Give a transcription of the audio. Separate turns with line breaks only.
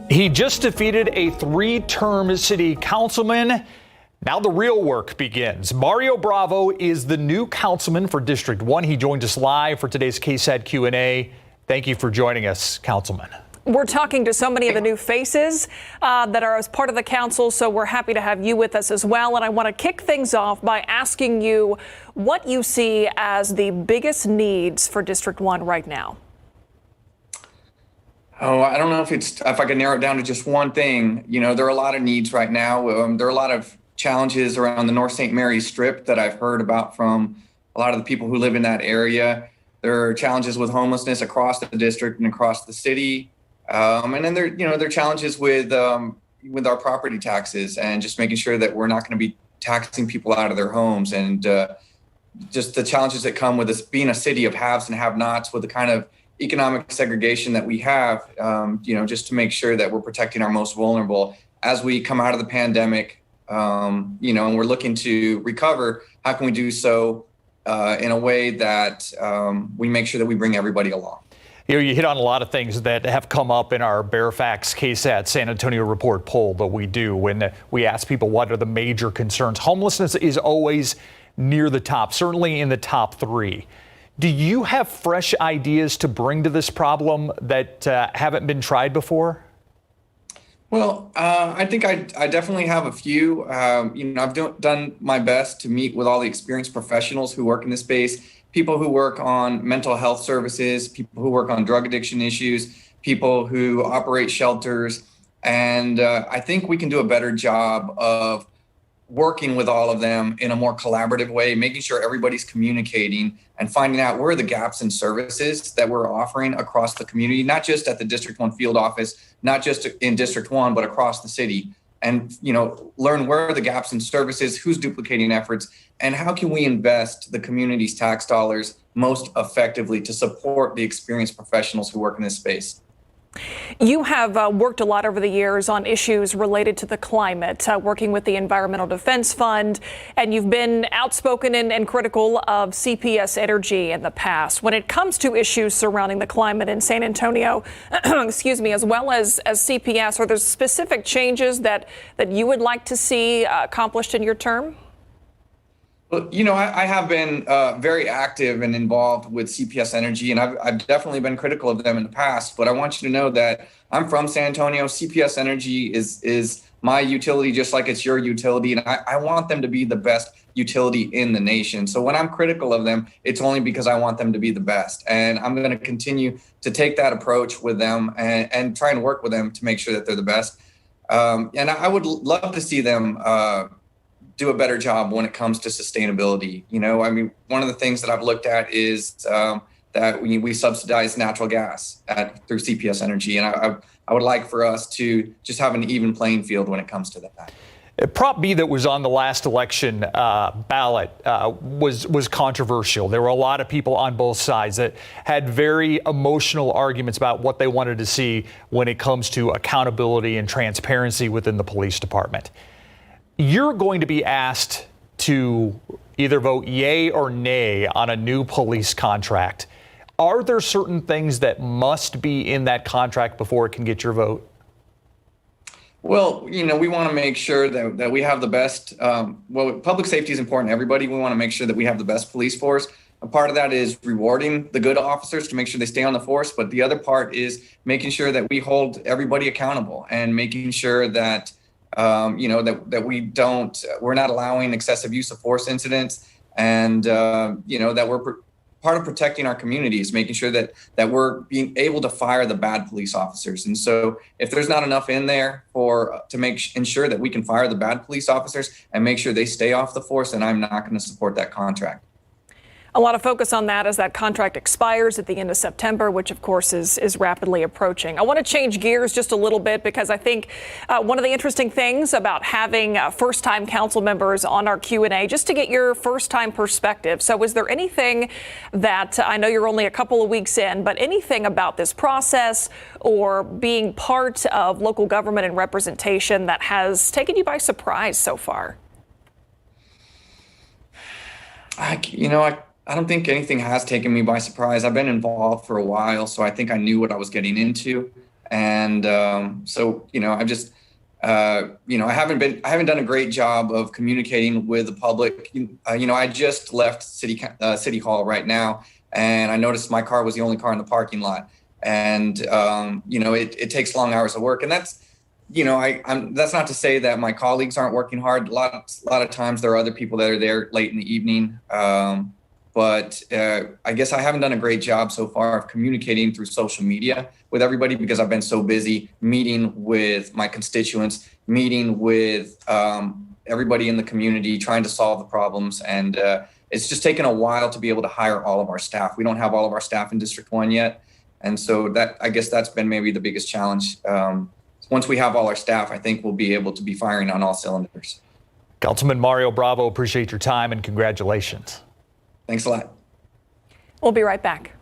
He just defeated a three-term city councilman. Now the real work begins. Mario Bravo is the new councilman for District 1. He joined us live for today's KSAT Q&A. Thank you for joining us, Councilman.
We're talking to so many of the new faces that are as part of the council, so we're happy to have you with us as well. And I want to kick things off by asking you what you see as the biggest needs for District 1 right now.
Oh, I don't know if I could narrow it down to just one thing. You know, there are a lot of needs right now. There are a lot of challenges around the North St. Mary's Strip that I've heard about from a lot of the people who live in that area. There are challenges with homelessness across the district and across the city. And then there are challenges with our property taxes and just making sure that we're not going to be taxing people out of their homes, and just the challenges that come with this being a city of haves and have-nots, with the kind of economic segregation that we have, just to make sure that we're protecting our most vulnerable as we come out of the pandemic, and we're looking to recover. How can we do so in a way that we make sure that we bring everybody along?
You hit on a lot of things that have come up in our Fairfax KSAT San Antonio report poll that we do when we ask people what are the major concerns. Homelessness is always near the top, certainly in the top three. Do you have fresh ideas to bring to this problem that haven't been tried before?
Well, I think I definitely have a few. I've done my best to meet with all the experienced professionals who work in this space, people who work on mental health services, people who work on drug addiction issues, people who operate shelters. And I think we can do a better job of working with all of them in a more collaborative way, making sure everybody's communicating and finding out where are the gaps in services that we're offering across the community, not just at the District 1 field office, not just in District 1, but across the city. And, learn where are the gaps in services, who's duplicating efforts, and how can we invest the community's tax dollars most effectively to support the experienced professionals who work in this space.
You have worked a lot over the years on issues related to the climate, working with the Environmental Defense Fund, and you've been outspoken and critical of CPS Energy in the past. When it comes to issues surrounding the climate in San Antonio, excuse me, as well as CPS, are there specific changes that you would like to see accomplished in your term?
Well, I have been very active and involved with CPS Energy, and I've definitely been critical of them in the past. But I want you to know that I'm from San Antonio. CPS Energy is my utility, just like it's your utility, and I want them to be the best utility in the nation. So when I'm critical of them, it's only because I want them to be the best. And I'm going to continue to take that approach with them and try and work with them to make sure that they're the best. And I would love to see them do a better job when it comes to sustainability. One of the things that I've looked at is that we subsidize natural gas through CPS Energy. And I would like for us to just have an even playing field when it comes to that.
Prop B that was on the last election ballot was controversial. There were a lot of people on both sides that had very emotional arguments about what they wanted to see when it comes to accountability and transparency within the police department. You're going to be asked to either vote yay or nay on a new police contract. Are there certain things that must be in that contract before it can get your vote?
Well, we want to make sure that we have the best. Public safety is important to everybody. We want to make sure that we have the best police force. A part of that is rewarding the good officers to make sure they stay on the force. But the other part is making sure that we hold everybody accountable and making sure that we're not allowing excessive use of force incidents, and that we're part of protecting our communities, making sure that we're being able to fire the bad police officers. And so if there's not enough in there to ensure that we can fire the bad police officers and make sure they stay off the force, then I'm not going to support that contract.
A lot of focus on that as that contract expires at the end of September, which of course is rapidly approaching. I want to change gears just a little bit because I think one of the interesting things about having first-time council members on our Q&A, just to get your first-time perspective. So is there anything that, I know you're only a couple of weeks in, but anything about this process or being part of local government and representation that has taken you by surprise so far?
I don't think anything has taken me by surprise. I've been involved for a while, so I think I knew what I was getting into. And so, I've just, I haven't done a great job of communicating with the public. I just left City Hall right now, and I noticed my car was the only car in the parking lot. And, it takes long hours of work. And that's, that's not to say that my colleagues aren't working hard. A lot of times there are other people that are there late in the evening. But I guess I haven't done a great job so far of communicating through social media with everybody because I've been so busy meeting with my constituents, meeting with everybody in the community, trying to solve the problems. And it's just taken a while to be able to hire all of our staff. We don't have all of our staff in District 1 yet. And so I guess that's been maybe the biggest challenge. Once we have all our staff, I think we'll be able to be firing on all cylinders.
Councilman Mario Bravo, appreciate your time and congratulations.
Thanks a lot.
We'll be right back.